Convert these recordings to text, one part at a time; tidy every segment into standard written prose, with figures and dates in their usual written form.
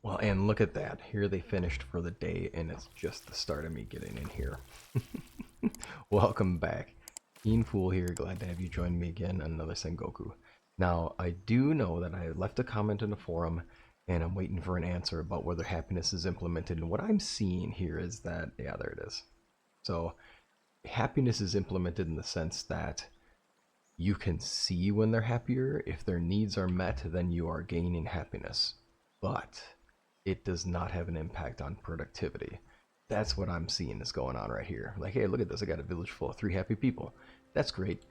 Well, and look at that. Here they finished for the day, and it's just the start of me getting in here. Welcome back. Keen Fool here. Glad to have you join me again on another Sengoku. Now, I do know that I left a comment in the forum, and I'm waiting for an answer about whether happiness is implemented. And what I'm seeing here is that, yeah, there it is. So, happiness is implemented in the sense that you can see when they're happier. If their needs are met, then you are gaining happiness. But it does not have an impact on productivity. That's what I'm seeing is going on right here. Like, hey, look at this. I got a village full of 3 happy people. That's great,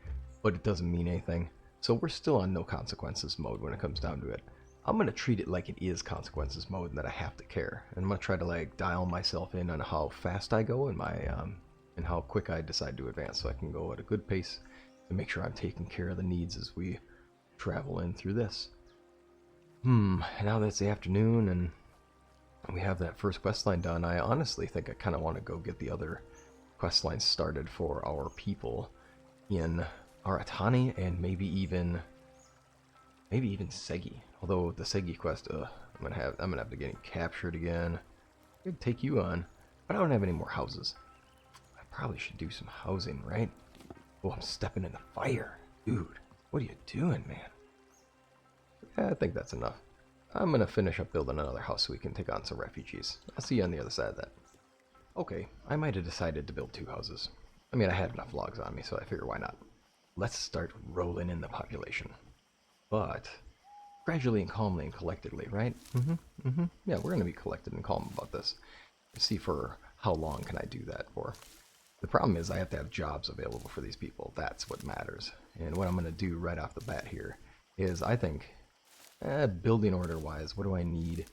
but it doesn't mean anything. So we're still on no consequences mode when it comes down to it. I'm going to treat it like it is consequences mode and that I have to care. And I'm going to try to like dial myself in on how fast I go and and how quick I decide to advance so I can go at a good pace to make sure I'm taking care of the needs as we travel in through this. Now that it's the afternoon and we have that first quest line done, I honestly think I kind of want to go get the other quest lines started for our people in Aratani and maybe even Segi. Although the Segi quest, I'm gonna have to get captured again. I could take you on, but I don't have any more houses. I probably should do some housing, right? Oh, I'm stepping in the fire, dude. What are you doing, man? Yeah, I think that's enough. I'm gonna finish up building another house so we can take on some refugees. I'll see you on the other side of that. Okay, I might have decided to build 2 houses. I mean, I had enough logs on me, so I figure why not. Let's start rolling in the population. But gradually and calmly and collectedly, right? Yeah, we're gonna be collected and calm about this. Let's see for how long can I do that for. The problem is I have to have jobs available for these people. That's what matters. And what I'm gonna do right off the bat here is I think building order wise, what do I need?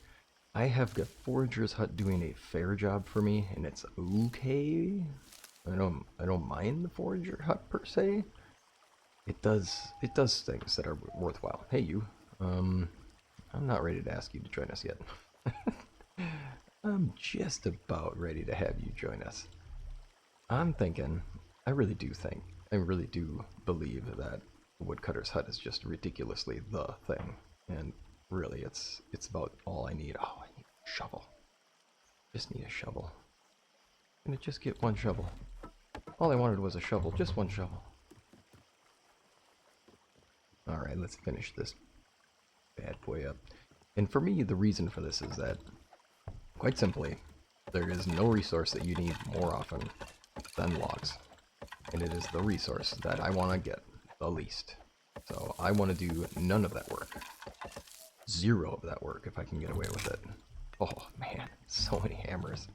I have got Forager's Hut doing a fair job for me, and it's okay. I don't mind the Forager Hut per se. It does things that are worthwhile. Hey you, I'm not ready to ask you to join us yet. I'm just about ready to have you join us. I'm thinking, I really do believe that the Woodcutter's Hut is just ridiculously the thing. And really, it's about all I need. Oh, I need a shovel. Just need a shovel. I'm gonna just get 1 shovel. All I wanted was a shovel, just 1 shovel. Alright, let's finish this bad boy up. And for me, the reason for this is that, quite simply, there is no resource that you need more often than logs. And it is the resource that I want to get the least. So I want to do none of that work. 0 of that work if I can get away with it. Oh man, so many hammers.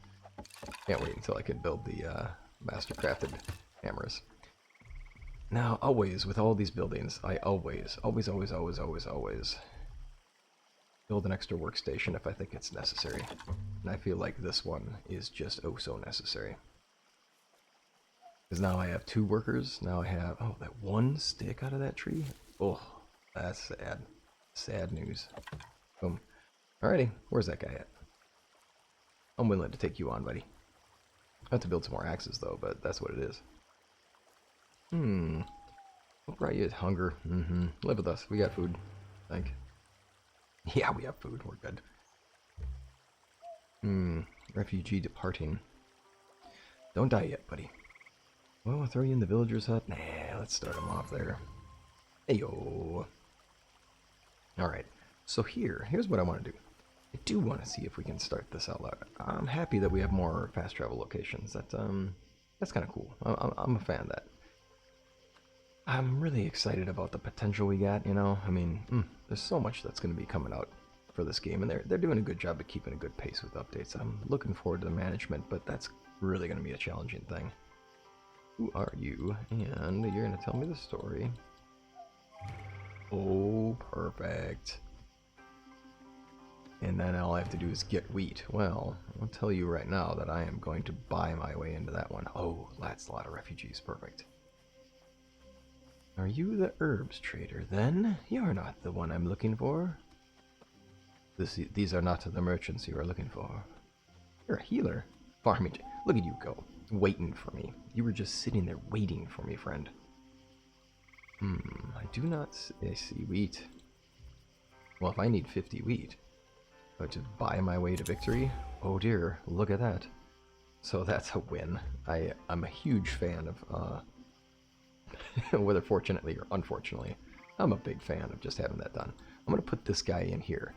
Can't wait until I can build the master crafted hammers. Now, always, with all these buildings, I always build an extra workstation if I think it's necessary. And I feel like this one is just oh so necessary. Because now I have 2 workers. Now I have, oh, that 1 stick out of that tree. Oh, that's sad. Sad news. Boom. Alrighty, where's that guy at? I'm willing to take you on, buddy. I have to build some more axes, though, but that's what it is. What brought you hunger? Live with us. We got food, I think. Yeah, we have food. We're good. Refugee departing. Don't die yet, buddy. Well, I'll throw you in the villager's hut. Nah, let's start him off there. Heyo. Alright, so here's what I want to do. I do want to see if we can start this out loud. I'm happy that we have more fast travel locations. That's kind of cool. I'm a fan of that. I'm really excited about the potential we got, you know? I mean, there's so much that's going to be coming out for this game, and they're doing a good job of keeping a good pace with updates. I'm looking forward to the management, but that's really going to be a challenging thing. Who are you? And you're going to tell me the story. Oh, perfect. And then all I have to do is get wheat. Well, I'll tell you right now that I am going to buy my way into that one. Oh, that's a lot of refugees. Perfect. Are you the herbs trader, then? You're not the one I'm looking for. These are not the merchants you are looking for. You're a healer. Farming. Look at you go. Waiting for me. You were just sitting there waiting for me, friend. I do not see wheat. Well, if I need 50 wheat, But to buy my way to victory? Oh dear, look at that. So that's a win. I'm a huge fan of, whether fortunately or unfortunately, I'm a big fan of just having that done. I'm going to put this guy in here.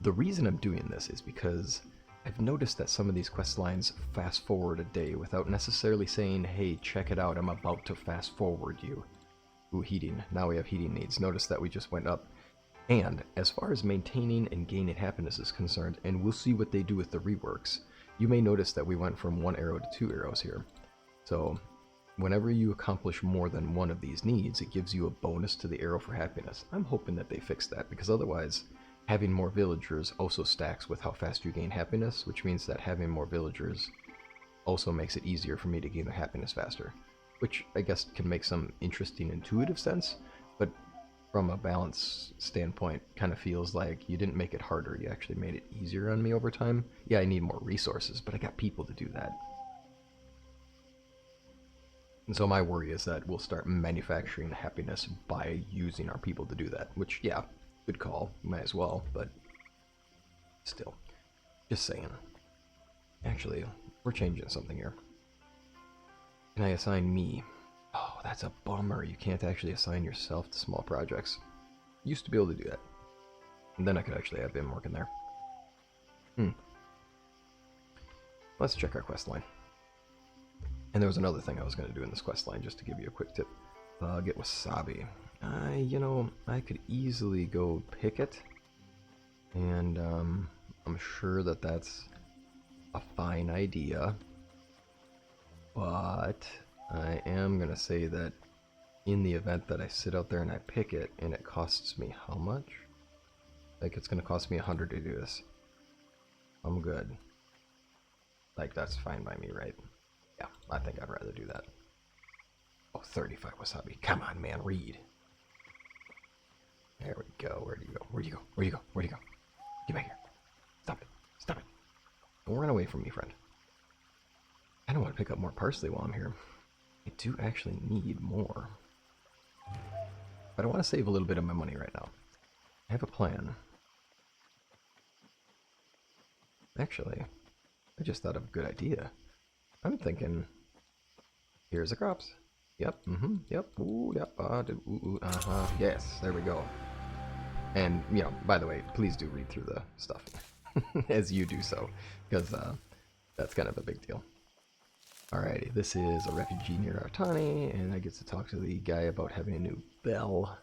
The reason I'm doing this is because I've noticed that some of these quest lines fast forward a day without necessarily saying, hey, check it out, I'm about to fast forward you. Ooh, heating. Now we have heating needs. Notice that we just went up. And as far as maintaining and gaining happiness is concerned, and we'll see what they do with the reworks, you may notice that we went from 1 arrow to 2 arrows here. So whenever you accomplish more than one of these needs, it gives you a bonus to the arrow for happiness. I'm hoping that they fix that, because otherwise having more villagers also stacks with how fast you gain happiness, which means that having more villagers also makes it easier for me to gain the happiness faster, which I guess can make some interesting intuitive sense, but from a balance standpoint kind of feels like you didn't make it harder, you actually made it easier on me over time. Yeah, I need more resources, but I got people to do that. And so my worry is that we'll start manufacturing happiness by using our people to do that, which, yeah, good call, might as well, but still, just saying. Actually, we're changing something here. Can I assign me? Oh, that's a bummer. You can't actually assign yourself to small projects. Used to be able to do that. And then I could actually have him working there. Let's check our quest line. And there was another thing I was going to do in this quest line, just to give you a quick tip. Get wasabi. You know, I could easily go pick it. And I'm sure that that's a fine idea. But I am going to say that in the event that I sit out there and I pick it, and it costs me how much? Like, it's going to cost me 100 to do this. I'm good. Like, that's fine by me, right? Yeah, I think I'd rather do that. Oh, 35 wasabi. Come on, man, read. There we go. Where do you go? Where do you go? Where do you go? Where do you go? Get back here. Stop it. Stop it. Don't run away from me, friend. I don't want to pick up more parsley while I'm here. I do actually need more. But I want to save a little bit of my money right now. I have a plan. Actually, I just thought of a good idea. I'm thinking, here's the crops. Yep, yep, ooh, yep, yes, there we go. And, you know, by the way, please do read through the stuff as you do so, because that's kind of a big deal. Alrighty, this is a refugee near Aratani, and I get to talk to the guy about having a new bell.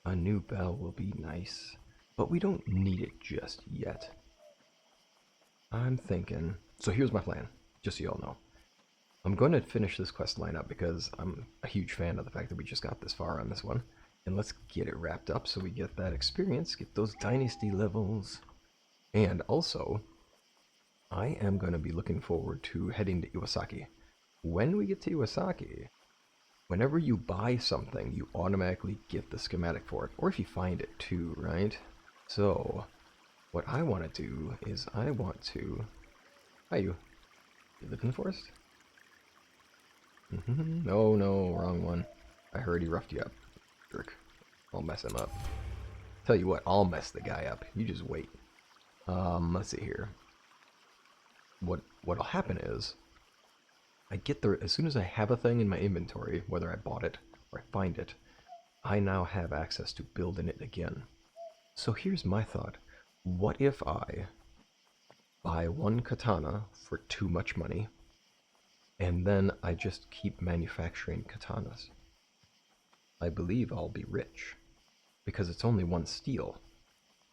A new bell will be nice, but we don't need it just yet. I'm thinking, so here's my plan, just so you all know. I'm going to finish this quest line up because I'm a huge fan of the fact that we just got this far on this one. And let's get it wrapped up so we get that experience, get those dynasty levels. And also, I am going to be looking forward to heading to Iwasaki. When we get to Iwasaki, whenever you buy something, you automatically get the schematic for it. Or if you find it too, right? So, what I want to do is I want to... Hi, you. You live in the forest? No, no, wrong one. I heard he roughed you up. Jerk. I'll mess him up. Tell you what, I'll mess the guy up. You just wait. Let's see here. What'll happen is, I get there as soon as I have a thing in my inventory, whether I bought it or I find it, I now have access to building it again. So here's my thought. What if I buy one katana for too much money, and then I just keep manufacturing katanas? I believe I'll be rich, because it's only one steel.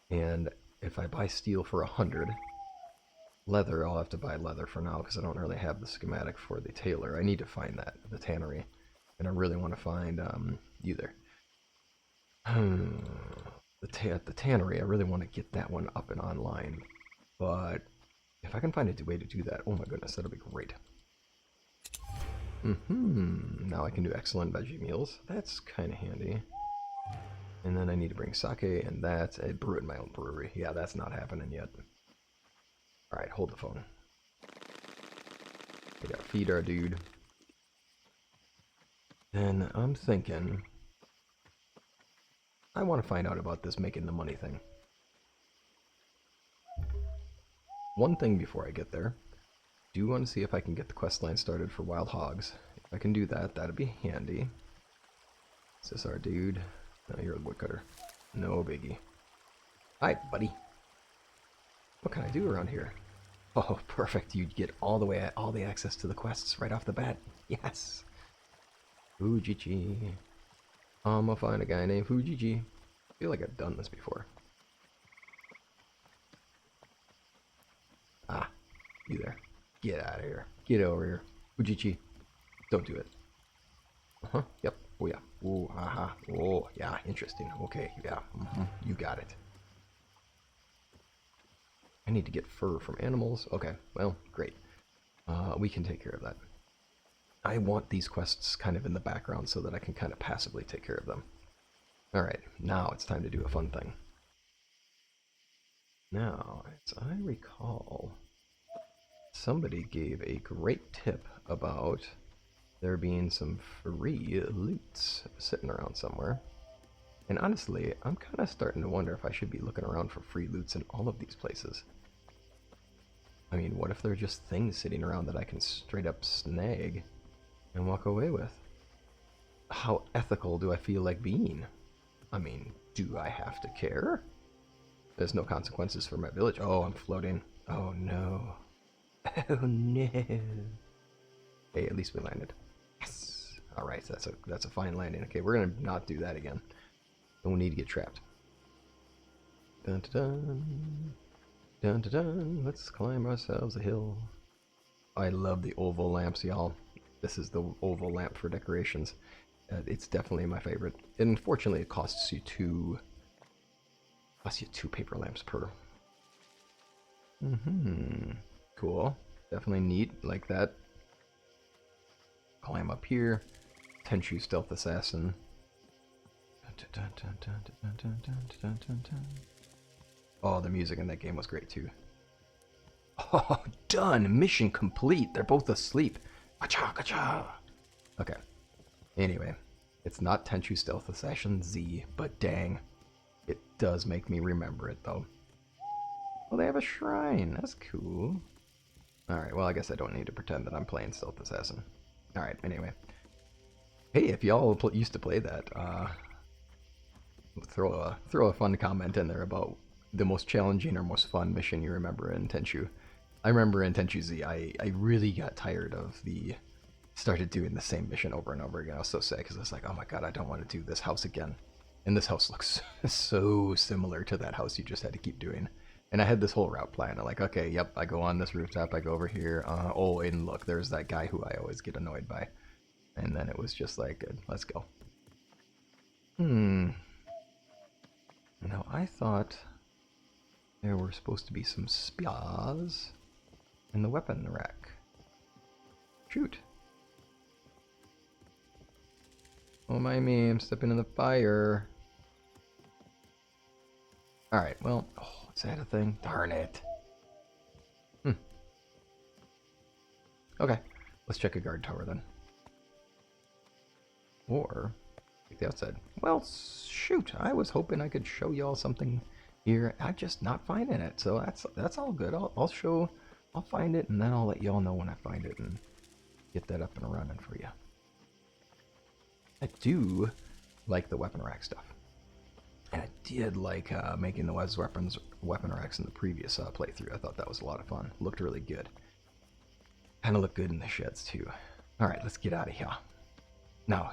And if I buy steel for 100, leather, I'll have to buy leather for now, because I don't really have the schematic for the tailor. I need to find that, the tannery. And I really want to find, either. At the tannery, I really want to get that one up and online. But if I can find a way to do that, oh my goodness, that'll be great. Now I can do excellent veggie meals. That's kind of handy. And then I need to bring sake, and that's a brew in my own brewery. Yeah, that's not happening yet. Alright, hold the phone. We gotta feed our dude. Then I'm thinking, I want to find out about this making the money thing. one thing before I get there. Do want to see if I can get the quest line started for wild hogs. If I can do that, that'd be handy. Is this our dude? No, you're a woodcutter. No biggie. Hi, buddy. What can I do around here? Oh, perfect. You'd get all the access to the quests right off the bat. Yes. Fujichi. I'm gonna find a guy named Fujichi. I feel like I've done this before. Ah, you there. Get out of here. Get over here. Fujichi. Don't do it. Uh-huh. Yep. Oh, yeah. Oh, aha. Oh, yeah. Interesting. Okay. Yeah. You got it. I need to get fur from animals. Okay. Well, great. We can take care of that. I want these quests kind of in the background so that I can kind of passively take care of them. Alright. Now it's time to do a fun thing. Now, as I recall, somebody gave a great tip about there being some free loots sitting around somewhere. And honestly, I'm kind of starting to wonder if I should be looking around for free loots in all of these places. I mean, what if they're just things sitting around that I can straight up snag and walk away with? How ethical do I feel like being? I mean, do I have to care? There's no consequences for my village. Oh, I'm floating. Oh no. Oh no. Hey, at least we landed. Yes. All right, that's a fine landing. Okay, we're gonna not do that again. Don't need to get trapped. Dun dun dun. Dun dun dun. Let's climb ourselves a hill. I love the oval lamps, y'all. This is the oval lamp for decorations. It's definitely my favorite. And unfortunately, it costs you two paper lamps per. Cool. Definitely neat, like that. Climb up here. Tenchu stealth assassin. Oh, the music in that game was great too. Oh, done! Mission complete! They're both asleep. Kacha, kacha! Okay. Anyway, it's not Tenchu Stealth Assassin Z, but dang. It does make me remember it, though. Well, they have a shrine. That's cool. Alright, well, I guess I don't need to pretend that I'm playing Stealth Assassin. Alright, anyway. Hey, if y'all used to play that, throw a fun comment in there about the most challenging or most fun mission you remember in Tenchu. I remember in Tenchu Z, I really got tired of started doing the same mission over and over again. I was so sad because I was like, oh my god, I don't want to do this house again. And this house looks so similar to that house you just had to keep doing. And I had this whole route plan. I'm like, okay, yep, I go on this rooftop, I go over here. Oh, and look, there's that guy who I always get annoyed by. And then it was just like, good, let's go. Now, I thought there were supposed to be some spias in the weapon rack. Shoot. Oh, my me, I'm stepping in the fire. Alright, well, oh, is that a thing? Darn it. Okay, let's check a guard tower then. Or take the outside. Well, shoot, I was hoping I could show y'all something here. I'm just not finding it, so that's all good. I'll find it, and then I'll let y'all know when I find it and get that up and running for you. I do like the weapon rack stuff. And I did like making the weapon racks in the previous playthrough. I thought that was a lot of fun. Looked really good. Kind of looked good in the sheds too. Alright, let's get out of here. Now,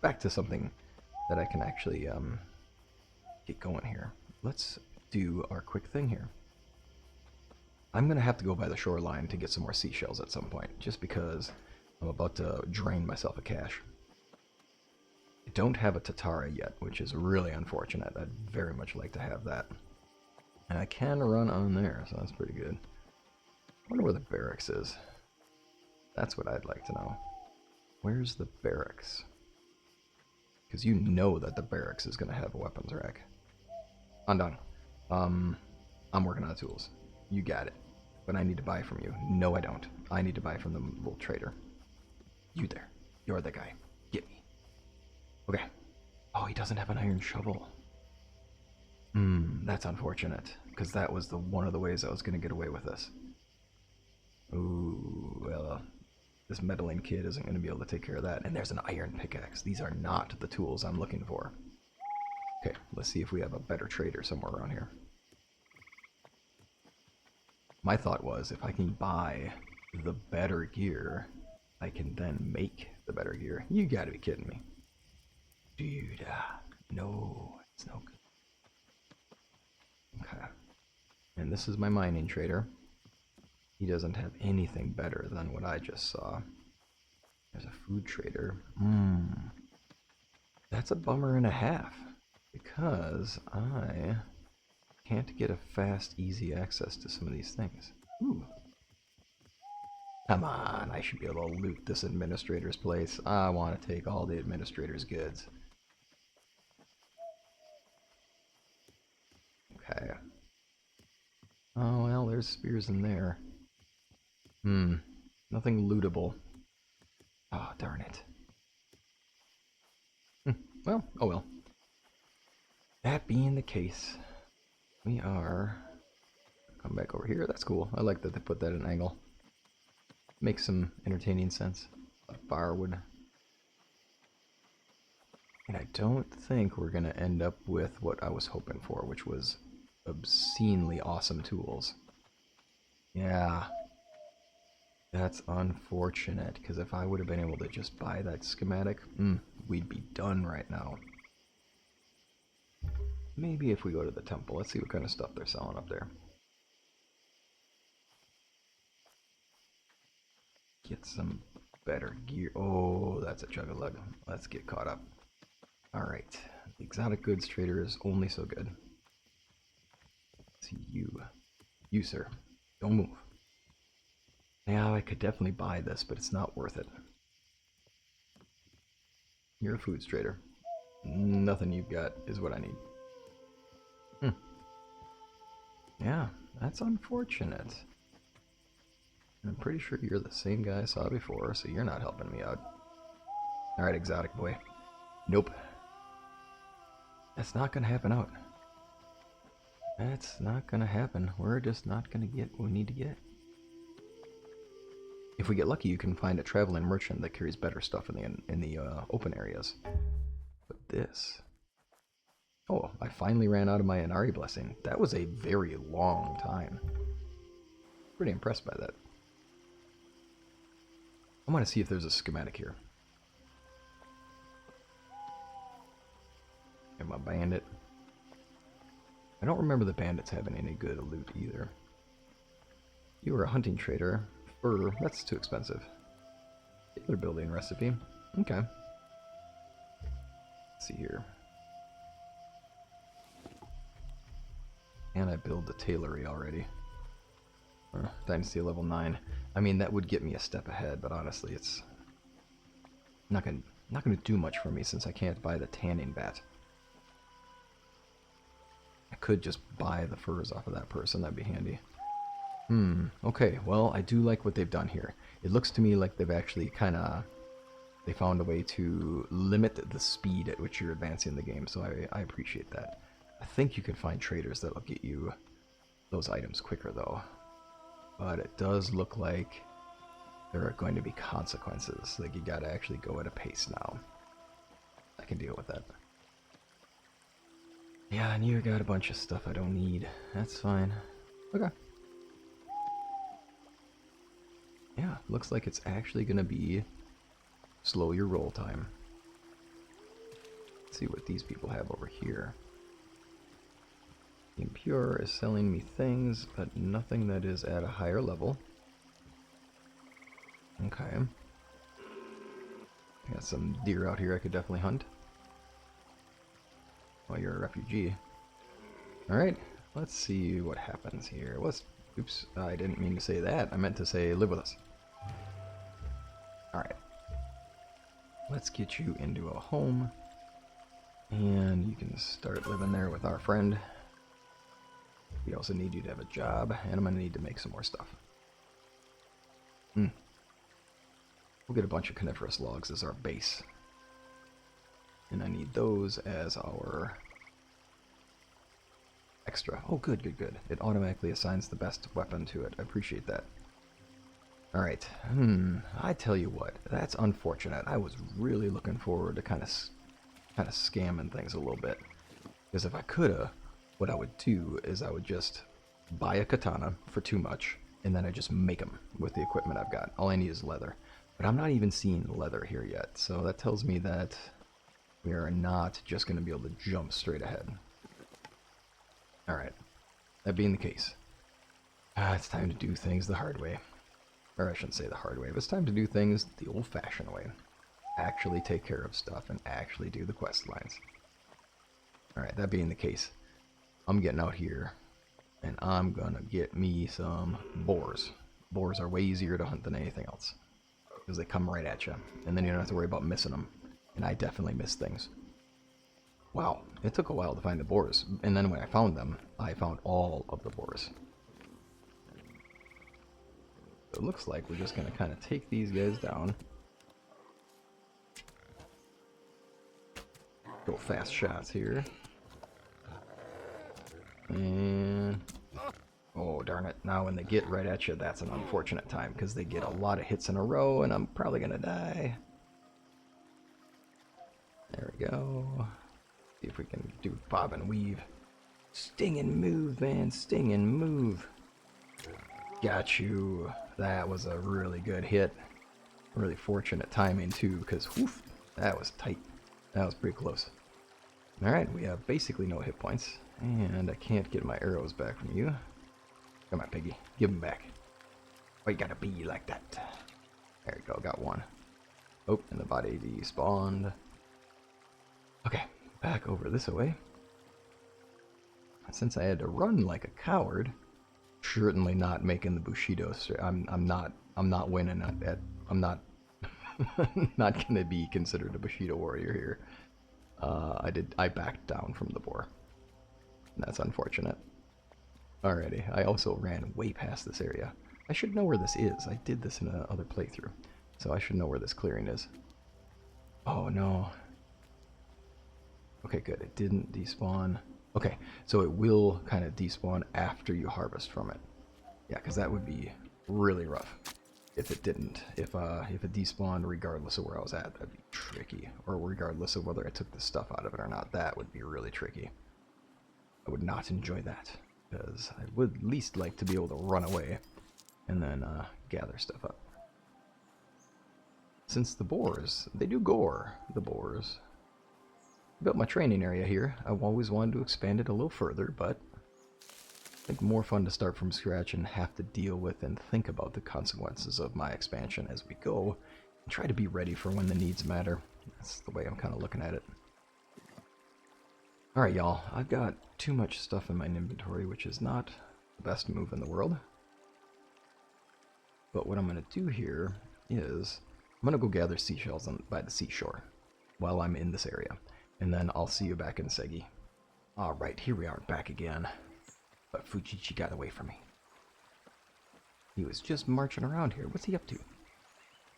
back to something that I can actually get going here. Let's do our quick thing here. I'm going to have to go by the shoreline to get some more seashells at some point, just because I'm about to drain myself of cash. I don't have a Tatara yet, which is really unfortunate. I'd very much like to have that. And I can run on there, so that's pretty good. I wonder where the barracks is. That's what I'd like to know. Where's the barracks? Because you know that the barracks is going to have a weapons rack. I'm done. I'm working on tools. You got it. But I need to buy from you. No, I don't. I need to buy from the little trader. You there. You're the guy. Get me. Okay. Oh, he doesn't have an iron shovel. That's unfortunate. because that was the one of the ways I was going to get away with this. Ooh, well, this meddling kid isn't going to be able to take care of that. And there's an iron pickaxe. These are not the tools I'm looking for. Okay, let's see if we have a better trader somewhere around here. My thought was, if I can buy the better gear, I can then make the better gear. You gotta be kidding me. Dude, no, it's no good. Okay. And this is my mining trader. He doesn't have anything better than what I just saw. There's a food trader. That's a bummer and a half, because I can't get a fast, easy access to some of these things. Ooh. Come on, I should be able to loot this administrator's place. I want to take all the administrator's goods. Okay. Oh, well, there's spears in there. Nothing lootable. Oh, darn it. Well, oh well. That being the case, we are... Come back over here. That's cool. I like that they put that at an angle. Makes some entertaining sense. A lot of firewood. And I don't think we're going to end up with what I was hoping for, which was obscenely awesome tools. Yeah. That's unfortunate, because if I would have been able to just buy that schematic, we'd be done right now. Maybe if we go to the temple, let's see what kind of stuff they're selling up there. Get some better gear. Oh, that's a chug-a-lug. Let's get caught up. Alright. The exotic goods trader is only so good. Let's see you. You, sir. Don't move. Yeah, I could definitely buy this, but it's not worth it. You're a foods trader. Nothing you've got is what I need. Yeah, that's unfortunate. I'm pretty sure you're the same guy I saw before, so you're not helping me out. Alright, exotic boy. Nope. That's not gonna happen out. That's not gonna happen. We're just not gonna get what we need to get. If we get lucky, you can find a traveling merchant that carries better stuff in the open areas. But this... Oh, I finally ran out of my Inari blessing. That was a very long time. Pretty impressed by that. I want to see if there's a schematic here. Am I bandit? I don't remember the bandits having any good loot either. You were a hunting trader. Fur, that's too expensive. Tailor building recipe. Okay. Let's see here. And I build the tailory already. Dynasty level 9. I mean, that would get me a step ahead, but honestly, it's not gonna do much for me since I can't buy the tanning bat. I could just buy the furs off of that person. That'd be handy. Okay, well, I do like what they've done here. It looks to me like they've actually they found a way to limit the speed at which you're advancing the game, so I appreciate that. I think you can find traders that'll get you those items quicker, though. But it does look like there are going to be consequences. Like, you gotta actually go at a pace now. I can deal with that. Yeah, and you got a bunch of stuff I don't need. That's fine. Okay. Yeah, looks like it's actually gonna be slow your roll time. Let's see what these people have over here. The Impure is selling me things, but nothing that is at a higher level. Okay. I got some deer out here I could definitely hunt. Oh, you're a refugee. Alright, let's see what happens here. Oops, I didn't mean to say that. I meant to say live with us. Alright. Let's get you into a home. And you can start living there with our friend. We also need you to have a job, and I'm going to need to make some more stuff. We'll get a bunch of coniferous logs as our base. And I need those as our extra. Oh, good, good, good. It automatically assigns the best weapon to it. I appreciate that. Alright, I tell you what, that's unfortunate. I was really looking forward to kind of scamming things a little bit. Because if I coulda, what I would do is I would just buy a katana for too much, and then I just make them with the equipment I've got. All I need is leather. But I'm not even seeing leather here yet, so that tells me that we are not just going to be able to jump straight ahead. Alright, that being the case, it's time to do things the hard way. Or I shouldn't say the hard way, but it's time to do things the old-fashioned way. Actually take care of stuff and actually do the quest lines. Alright, that being the case, I'm getting out here and I'm gonna get me some boars. Boars are way easier to hunt than anything else because they come right at you, and then you don't have to worry about missing them. And I definitely miss things. Wow, it took a while to find the boars, and then when I found them, I found all of the boars. So it looks like we're just gonna kind of take these guys down. Go fast shots here. And oh darn it, now when they get right at you, that's an unfortunate time because they get a lot of hits in a row and I'm probably gonna die. There we go. See if we can do bob and weave. Sting and move, man, sting and move. Got you. That was a really good hit. Really fortunate timing too, because woof, that was tight. That was pretty close. Alright, we have basically no hit points. And I can't get my arrows back from you. Come on, piggy. Give them back. Why you gotta be like that? There we go, got one. Oh, and the body despawned. Okay, back over this way. Since I had to run like a coward, certainly not making the Bushido. I'm not winning at that. I'm not not gonna be considered a Bushido warrior here. I backed down from the boar. That's unfortunate. Alrighty, I also ran way past this area. I should know where this is. I did this in another playthrough, so I should know where this clearing is. Oh no. Okay, good. It didn't despawn. Okay, so it will kind of despawn after you harvest from it. Yeah, because that would be really rough if it didn't. If it despawned regardless of where I was at, that'd be tricky. Or regardless of whether I took the stuff out of it or not, that would be really tricky. I would not enjoy that, because I would at least like to be able to run away and then gather stuff up. Since the boars, they do gore, the boars. I built my training area here. I've always wanted to expand it a little further, but I think more fun to start from scratch and have to deal with and think about the consequences of my expansion as we go, and try to be ready for when the needs matter. That's the way I'm kind of looking at it. Alright, y'all, I've got too much stuff in my inventory, which is not the best move in the world. But what I'm going to do here is, I'm going to go gather seashells by the seashore while I'm in this area. And then I'll see you back in Segi. Alright, here we are back again. But Fujichi got away from me. He was just marching around here. What's he up to?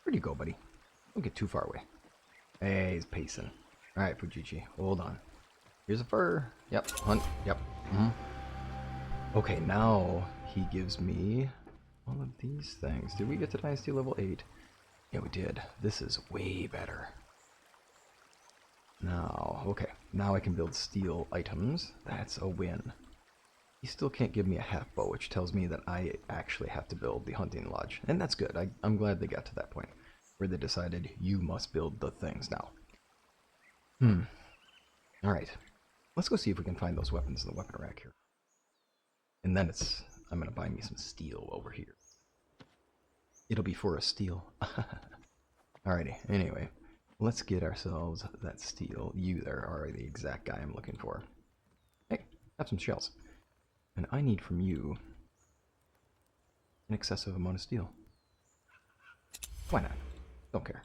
Where'd you go, buddy? Don't get too far away. Hey, he's pacing. Alright, Fujichi, hold on. Here's a fur. Yep, hunt. Yep. Okay, now he gives me all of these things. Did we get to Dynasty level 8? Yeah, we did. This is way better. Now, okay. Now I can build steel items. That's a win. He still can't give me a half bow, which tells me that I actually have to build the hunting lodge. And that's good. I'm glad they got to that point where they decided you must build the things now. Alright. Let's go see if we can find those weapons in the weapon rack here. And then I'm going to buy me some steel over here. It'll be for a steel. Alrighty, anyway. Let's get ourselves that steel. You there are the exact guy I'm looking for. Hey, have some shells. And I need from you an excessive amount of steel. Why not? Don't care.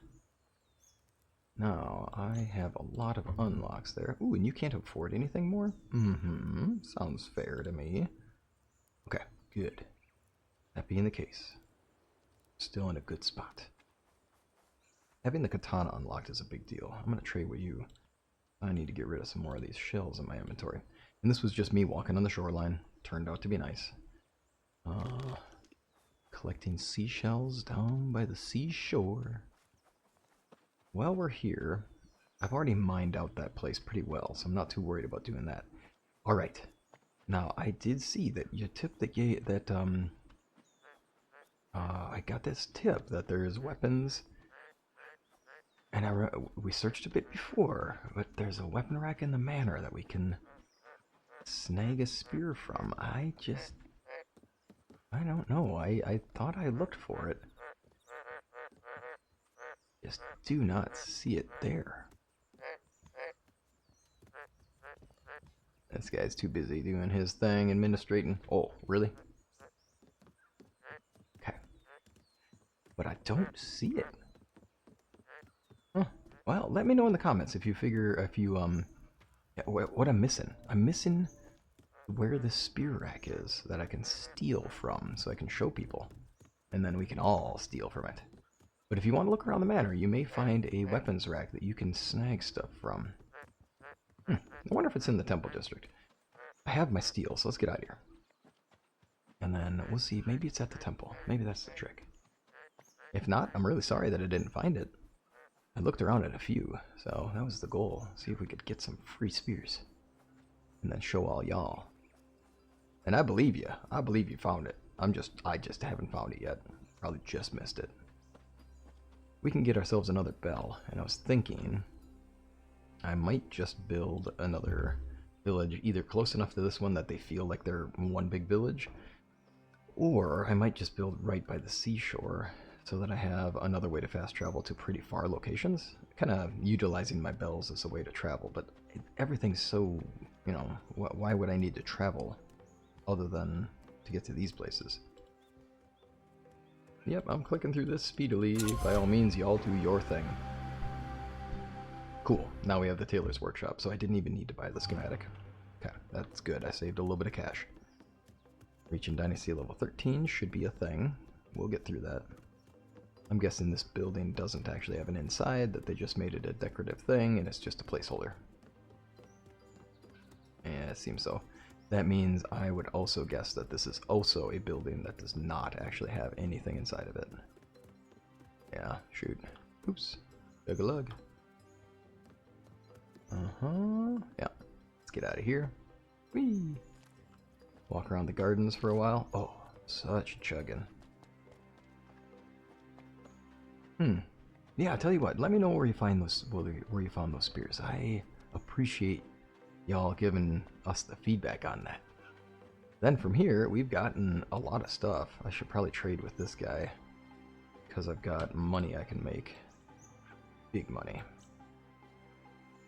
Now, I have a lot of unlocks there. Ooh, and you can't afford anything more? Sounds fair to me. Okay, good. That being the case, still in a good spot. Having the katana unlocked is a big deal. I'm going to trade with you. I need to get rid of some more of these shells in my inventory. And this was just me walking on the shoreline. Turned out to be nice. Collecting seashells down by the seashore. While we're here, I've already mined out that place pretty well, so I'm not too worried about doing that. Alright. Now, I did see that you tipped I got this tip that there's weapons, and we searched a bit before, but there's a weapon rack in the manor that we can snag a spear from. I don't know. I thought I looked for it. Just do not see it there. This guy's too busy doing his thing, administrating. Oh, really? Okay. But I don't see it. Huh. Well, let me know in the comments if you what I'm missing. I'm missing where the spear rack is that I can steal from so I can show people. And then we can all steal from it. But if you want to look around the manor, you may find a weapons rack that you can snag stuff from. I wonder if it's in the temple district. I have my steel, so let's get out of here. And then we'll see, maybe it's at the temple. Maybe that's the trick. If not, I'm really sorry that I didn't find it. I looked around at a few, so that was the goal. See if we could get some free spears. And then show all y'all. And I believe you. I believe you found it. I just haven't found it yet. Probably just missed it. We can get ourselves another bell, and I was thinking I might just build another village either close enough to this one that they feel like they're one big village, or I might just build right by the seashore so that I have another way to fast travel to pretty far locations. Kind of utilizing my bells as a way to travel, but everything's so, you know, why would I need to travel other than to get to these places? Yep, I'm clicking through this speedily. By all means, y'all do your thing. Cool, now we have the tailor's workshop, so I didn't even need to buy the schematic. Okay, that's good, I saved a little bit of cash. Reaching Dynasty level 13 should be a thing. We'll get through that. I'm guessing this building doesn't actually have an inside, that they just made it a decorative thing, and it's just a placeholder. Yeah, it seems so. That means I would also guess that this is also a building that does not actually have anything inside of it. Yeah, shoot. Oops. Lug-a-lug. Yeah. Let's get out of here. Whee! Walk around the gardens for a while. Oh, such chugging. Yeah, I'll tell you what. Let me know where you find those. Where you found those spears. I appreciate y'all giving us the feedback on that. Then from here, we've gotten a lot of stuff. I should probably trade with this guy because I've got money I can make. Big money.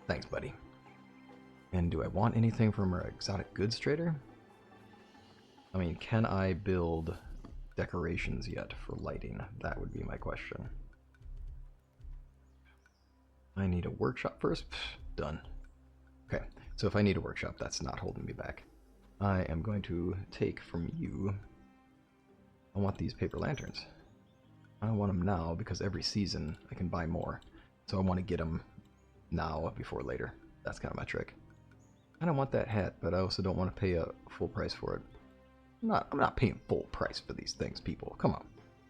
Thanks, buddy. And do I want anything from our exotic goods trader? I mean, can I build decorations yet for lighting? That would be my question. I need a workshop first. Pfft, done. Okay, so if I need a workshop, that's not holding me back. I am going to take from you. I want these paper lanterns. I want them now because every season I can buy more. So I want to get them now before later. That's kind of my trick. I don't want that hat, but I also don't want to pay a full price for it. I'm not paying full price for these things, people. Come on.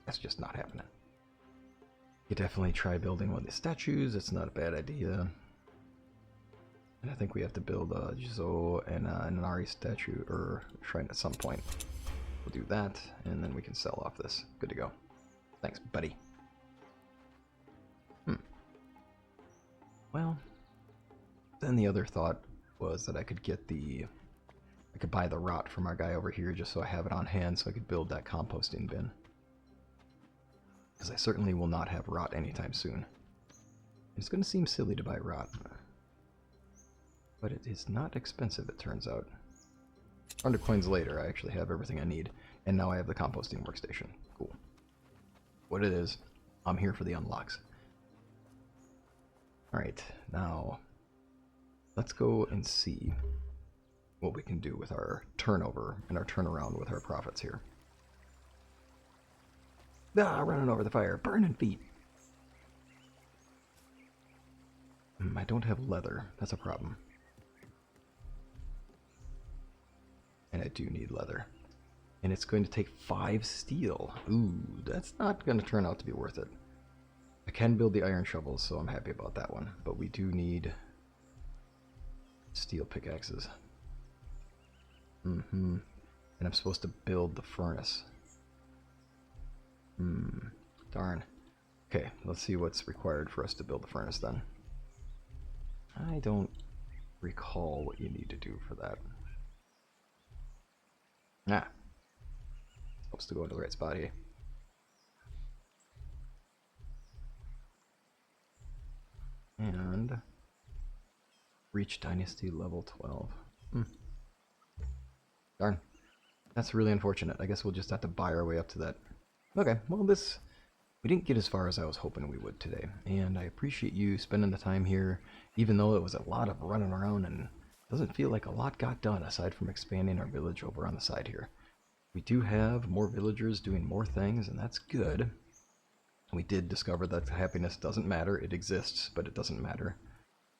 That's just not happening. You definitely try building one of the statues. It's not a bad idea. And I think we have to build a Jizo and an Inari statue or shrine at some point. We'll do that, and then we can sell off this. Good to go. Thanks, buddy. Well, then the other thought was that I could buy the rot from our guy over here just so I have it on hand so I could build that composting bin. Because I certainly will not have rot anytime soon. It's going to seem silly to buy rot. But it is not expensive, it turns out. 100 coins later, I actually have everything I need. And now I have the composting workstation. Cool. What it is, I'm here for the unlocks. Alright, now let's go and see what we can do with our turnover and our turnaround with our profits here. Ah, running over the fire. Burning feet. I don't have leather. That's a problem. And I do need leather. And it's going to take 5 steel. Ooh, that's not going to turn out to be worth it. I can build the iron shovels, so I'm happy about that one. But we do need steel pickaxes. And I'm supposed to build the furnace. Darn. Okay, let's see what's required for us to build the furnace then. I don't recall what you need to do for that. Supposed to go to the right spot here. And reach dynasty level 12. Darn. That's really unfortunate. I guess we'll just have to buy our way up to that. Okay, well we didn't get as far as I was hoping we would today. And I appreciate you spending the time here, even though it was a lot of running around and doesn't feel like a lot got done aside from expanding our village over on the side here. We do have more villagers doing more things, and that's good. We did discover that happiness doesn't matter. It exists, but it doesn't matter.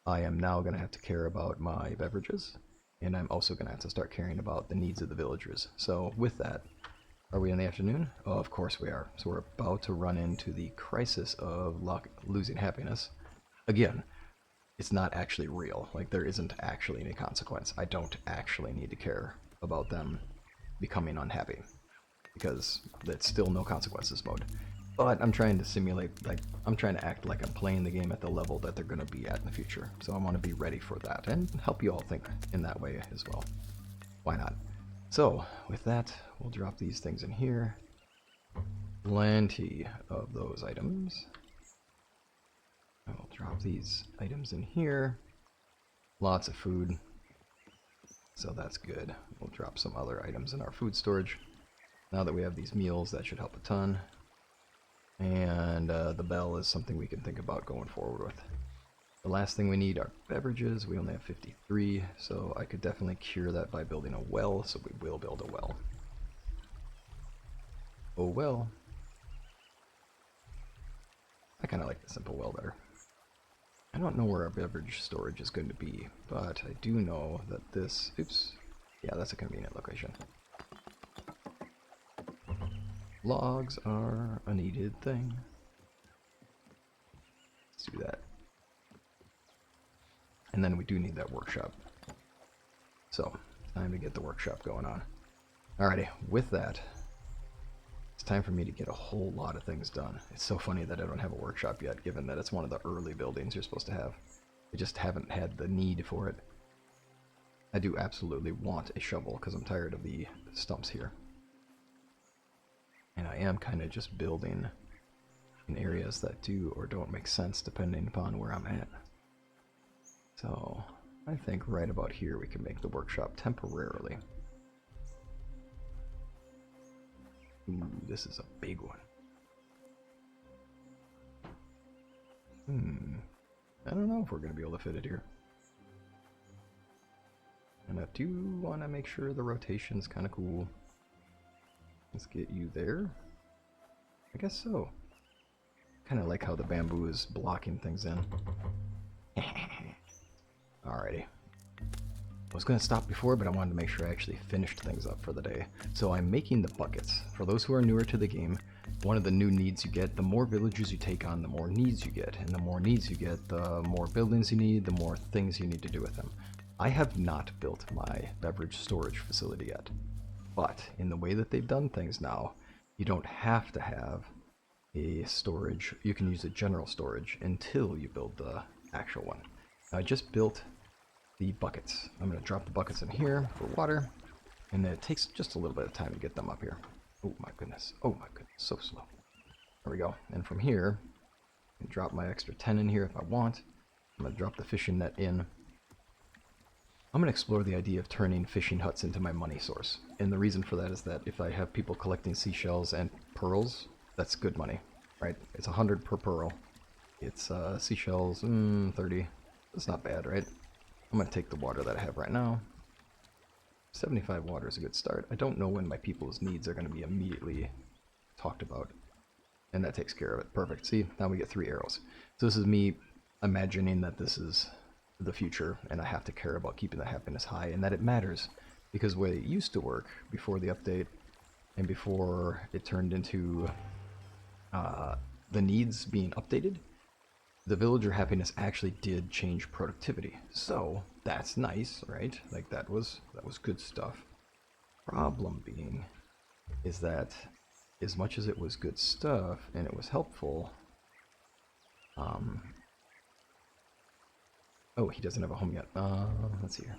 I am now going to have to care about my beverages, and I'm also going to have to start caring about the needs of the villagers. So with that, are we in the afternoon? Oh, of course we are. So we're about to run into the crisis of losing happiness. Again, it's not actually real. Like, there isn't actually any consequence. I don't actually need to care about them becoming unhappy, because it's still no consequences mode. But I'm trying to simulate, like, I'm trying to act like I'm playing the game at the level that they're going to be at in the future. So I want to be ready for that and help you all think in that way as well. Why not? So with that, we'll drop these things in here. Plenty of those items. I will drop these items in here. Lots of food. So that's good. We'll drop some other items in our food storage. Now that we have these meals, that should help a ton. And the bell is something we can think about going forward with. The last thing we need are beverages. We only have 53, so I could definitely cure that by building a well, so we will build a well. Oh well. I kind of like the simple well better. I don't know where our beverage storage is going to be, but I do know that this... Oops. Yeah, that's a convenient location. Logs are a needed thing. Let's do that. And then we do need that workshop. So, time to get the workshop going on. Alrighty, with that, it's time for me to get a whole lot of things done. It's so funny that I don't have a workshop yet, given that it's one of the early buildings you're supposed to have. I just haven't had the need for it. I do absolutely want a shovel, because I'm tired of the stumps here. And I am kind of just building in areas that do or don't make sense depending upon where I'm at. So, I think right about here we can make the workshop temporarily. Ooh, this is a big one. I don't know if we're going to be able to fit it here. And I do want to make sure the rotation's kind of cool. Let's get you there. I guess so. Kind of like how the bamboo is blocking things in. Alrighty. I was going to stop before, but I wanted to make sure I actually finished things up for the day. So I'm making the buckets. For those who are newer to the game, one of the new needs you get, the more villagers you take on, the more needs you get. And the more needs you get, the more buildings you need, the more things you need to do with them. I have not built my beverage storage facility yet. But in the way that they've done things now, you don't have to have a storage. You can use a general storage until you build the actual one. Now, I just built the buckets. I'm going to drop the buckets in here for water, and then it takes just a little bit of time to get them up here. Oh my goodness. Oh my goodness. So slow. There we go. And from here, I can drop my extra 10 in here if I want. I'm going to drop the fishing net in. I'm going to explore the idea of turning fishing huts into my money source. And the reason for that is that if I have people collecting seashells and pearls, that's good money, right? It's 100 per pearl. It's seashells, 30. That's not bad, right? I'm going to take the water that I have right now. 75 water is a good start. I don't know when my people's needs are going to be immediately talked about. And that takes care of it. Perfect. See, now we get 3 arrows. So this is me imagining that this is the future, and I have to care about keeping the happiness high, and that it matters. Because the way it used to work before the update and before it turned into the needs being updated, the villager happiness actually did change productivity. So that's nice, right? Like that was good stuff. Problem being is that as much as it was good stuff and it was helpful, oh, he doesn't have a home yet. Let's see here.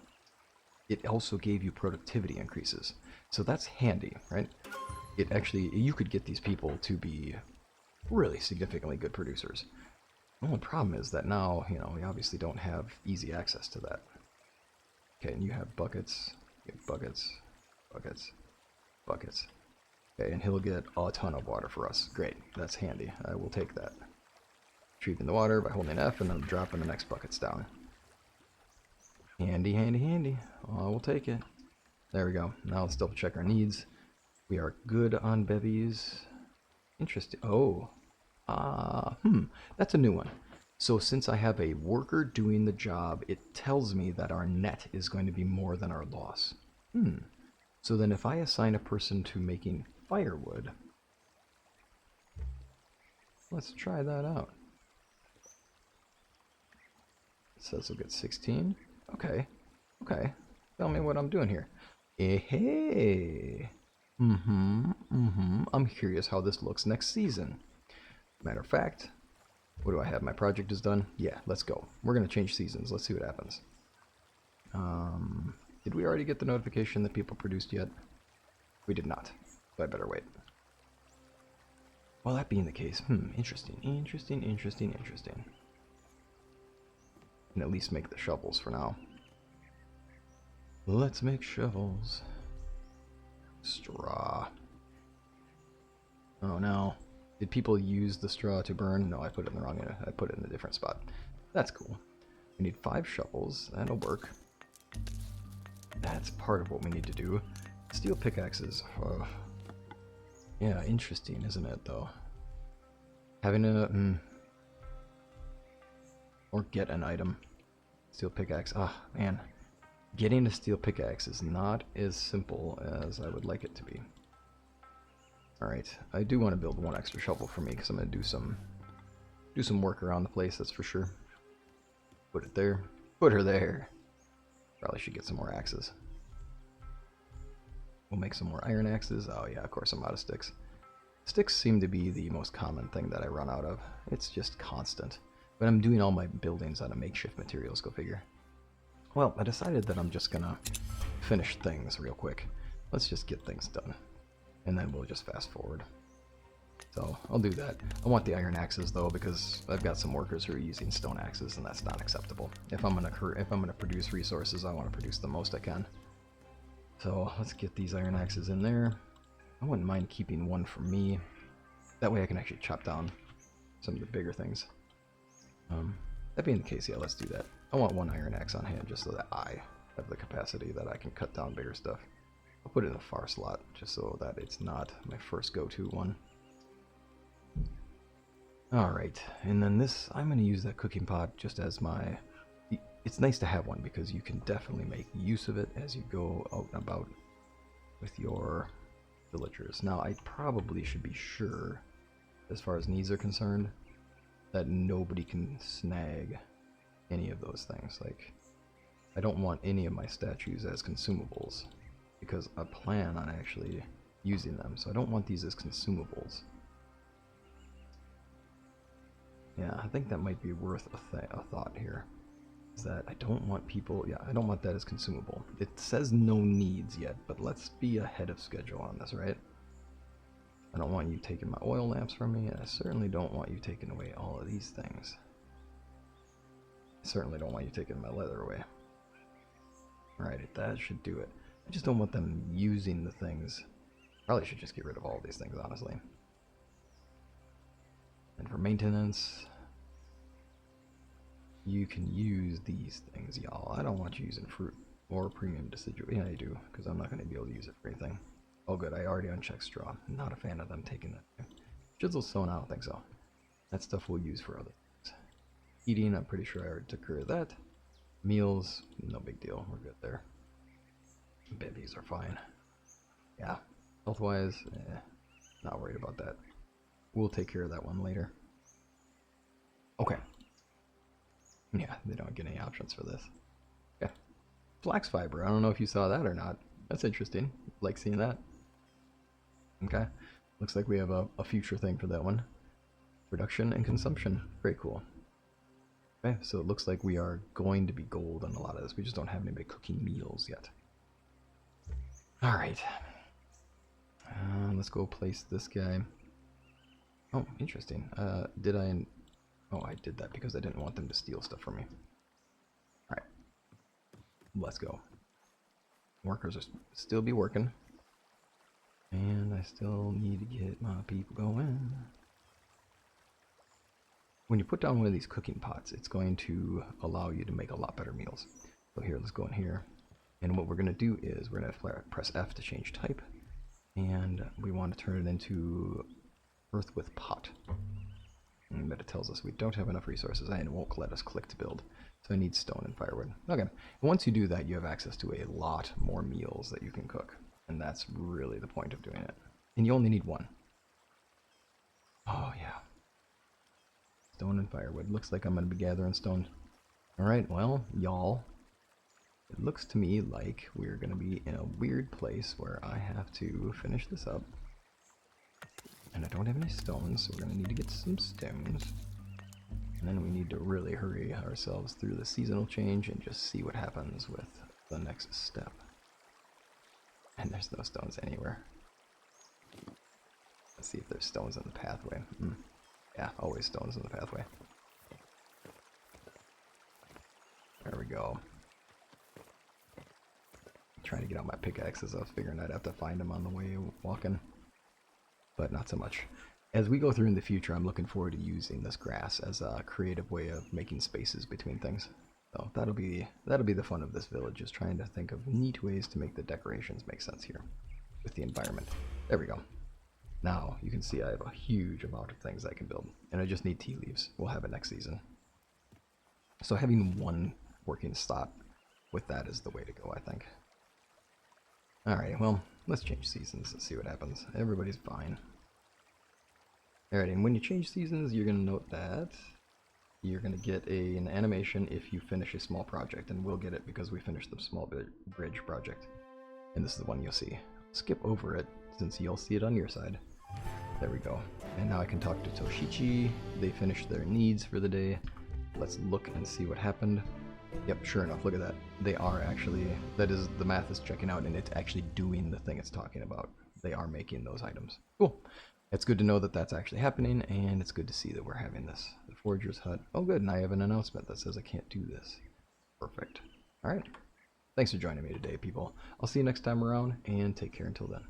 It also gave you productivity increases. So that's handy, right? It actually, you could get these people to be really significantly good producers. The only problem is that now, you know, we obviously don't have easy access to that. Okay, and you have buckets, buckets, buckets, buckets. Okay, and he'll get a ton of water for us. Great, that's handy. I will take that. Retrieving the water by holding F and then dropping the next buckets down. Handy, handy, handy. Oh, we'll take it. There we go. Now let's double check our needs. We are good on bevies. Interesting. Oh. That's a new one. So since I have a worker doing the job, it tells me that our net is going to be more than our loss. So then if I assign a person to making firewood, let's try that out. It says we'll get 16. Okay. Okay. Tell me what I'm doing here. Hey. I'm curious how this looks next season. Matter of fact, what do I have? My project is done? Yeah, let's go. We're going to change seasons. Let's see what happens. Did we already get the notification that people produced yet? We did not. So I better wait. Well, that being the case, interesting. And at least make the shovels for now. Let's make shovels. Straw. Oh no. Did people use the straw to burn? No, I put it in the wrong area. I put it in a different spot. That's cool. We need 5 shovels. That'll work. That's part of what we need to do. Steel pickaxes. Oh. Yeah, interesting, isn't it, though? Having a... or get an item. Steel pickaxe. Ah, man. Getting a steel pickaxe is not as simple as I would like it to be. Alright, I do want to build 1 extra shovel for me, because I'm going to do some work around the place, that's for sure. Put it there. Put her there. Probably should get some more axes. We'll make some more iron axes. Oh yeah, of course I'm out of sticks. Sticks seem to be the most common thing that I run out of. It's just constant. But I'm doing all my buildings out of makeshift materials, go figure. Well, I decided that I'm just gonna finish things real quick. Let's just get things done. And then we'll just fast forward. So, I'll do that. I want the iron axes though, because I've got some workers who are using stone axes, and that's not acceptable. If I'm gonna produce resources, I want to produce the most I can. So, let's get these iron axes in there. I wouldn't mind keeping 1 for me. That way I can actually chop down some of the bigger things. That being the case, yeah, let's do that. I want 1 iron axe on hand just so that I have the capacity that I can cut down bigger stuff. I'll put it in a far slot just so that it's not my first go-to one. Alright, and then this, I'm going to use that cooking pot just as my... It's nice to have one because you can definitely make use of it as you go out and about with your villagers. Now, I probably should be sure, as far as needs are concerned, that nobody can snag any of those things. Like, I don't want any of my statues as consumables, because I plan on actually using them, so I don't want these as consumables. Yeah, I think that might be worth a thought here. Is that I don't want people... Yeah, I don't want that as consumable. It says no needs yet, but let's be ahead of schedule on this, right? I don't want you taking my oil lamps from me, and I certainly don't want you taking away all of these things. I certainly don't want you taking my leather away. Alright, that should do it. I just don't want them using the things. Probably should just get rid of all these things, honestly. And for maintenance, you can use these things, y'all. I don't want you using fruit or premium deciduous. Yeah, I do, because I'm not going to be able to use it for anything. Oh good, I already unchecked straw. Not a fan of them taking that. Chisel stone, I don't think so. That stuff we'll use for other things. Eating, I'm pretty sure I already took care of that. Meals, no big deal. We're good there. These are fine. Yeah. Health-wise, not worried about that. We'll take care of that one later. Okay. Yeah, they don't get any options for this. Okay. Flax fiber. I don't know if you saw that or not. That's interesting. Like seeing that. Okay. Looks like we have a future thing for that one. Production and consumption. Very cool. Okay, so it looks like we are going to be gold on a lot of this. We just don't have anybody cooking meals yet. Alright. Let's go place this guy. Oh, interesting. Did I... Oh, I did that because I didn't want them to steal stuff from me. Alright. Let's go. Workers are still be working. And I still need to get my people going. When you put down one of these cooking pots, it's going to allow you to make a lot better meals. So here, let's go in here. And what we're going to do is we're going to press F to change type. And we want to turn it into earth with pot. But it tells us we don't have enough resources and it won't let us click to build. So I need stone and firewood. Okay. And once you do that, you have access to a lot more meals that you can cook. And that's really the point of doing it. And you only need one. Oh, yeah. Stone and firewood. Looks like I'm going to be gathering stone. Alright, well, y'all. It looks to me like we're going to be in a weird place where I have to finish this up. And I don't have any stones, so we're going to need to get some stones. And then we need to really hurry ourselves through the seasonal change and just see what happens with the next step. And there's no stones anywhere. Let's see if there's stones in the pathway. Yeah, always stones in the pathway. There we go. Trying to get out my pickaxes. I was figuring I'd have to find them on the way walking. But not so much. As we go through in the future, I'm looking forward to using this grass as a creative way of making spaces between things. So that'll be the fun of this village, is trying to think of neat ways to make the decorations make sense here with the environment. There we go. Now you can see I have a huge amount of things I can build, and I just need tea leaves. We'll have it next season. So having one working spot with that is the way to go, I think. Alright, well, let's change seasons and see what happens. Everybody's fine. Alright, and when you change seasons, you're going to note that you're going to get an animation if you finish a small project, and we'll get it because we finished the small bridge project. And this is the one you'll see. Skip over it, since you'll see it on your side. There we go. And now I can talk to Toshichi. They finished their needs for the day. Let's look and see what happened. Yep, sure enough, look at that. They are actually, that is, the math is checking out and it's actually doing the thing it's talking about. They are making those items. Cool. It's good to know that that's actually happening, and it's good to see that we're having this. The Forger's Hut. Oh good, and I have an announcement that says I can't do this. Perfect. Alright. Thanks for joining me today, people. I'll see you next time around, and take care until then.